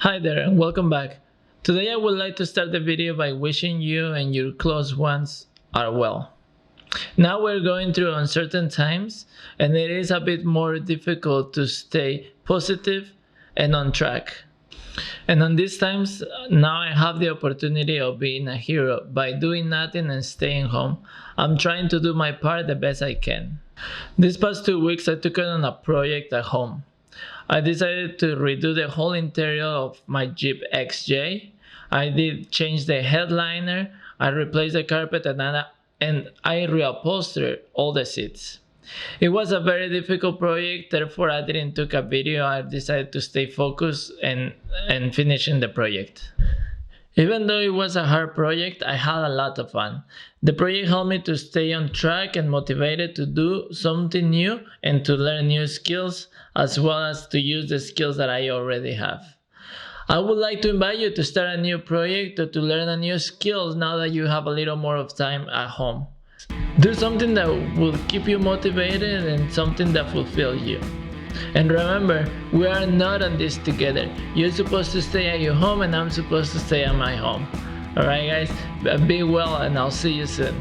Hi there and welcome back. Today I would like to start the video by wishing you and your close ones are well. Now we're going through uncertain times and it is a bit more difficult to stay positive and on track. And on these times, now I have the opportunity of being a hero by doing nothing and staying home. I'm trying to do my part the best I can. These past 2 weeks I took on a project at home. I decided to redo the whole interior of my Jeep XJ. I did change the headliner, I replaced the carpet and I reupholstered all the seats. It was a very difficult project, therefore I didn't take a video. I decided to stay focused and finishing the project. Even though it was a hard project, I had a lot of fun. The project helped me to stay on track and motivated to do something new and to learn new skills, as well as to use the skills that I already have. I would like to invite you to start a new project or to learn a new skills now that you have a little more of time at home. Do something that will keep you motivated and something that fulfills you. And remember, we are not on this together. You're supposed to stay at your home and I'm supposed to stay at my home. Alright guys, be well and I'll see you soon.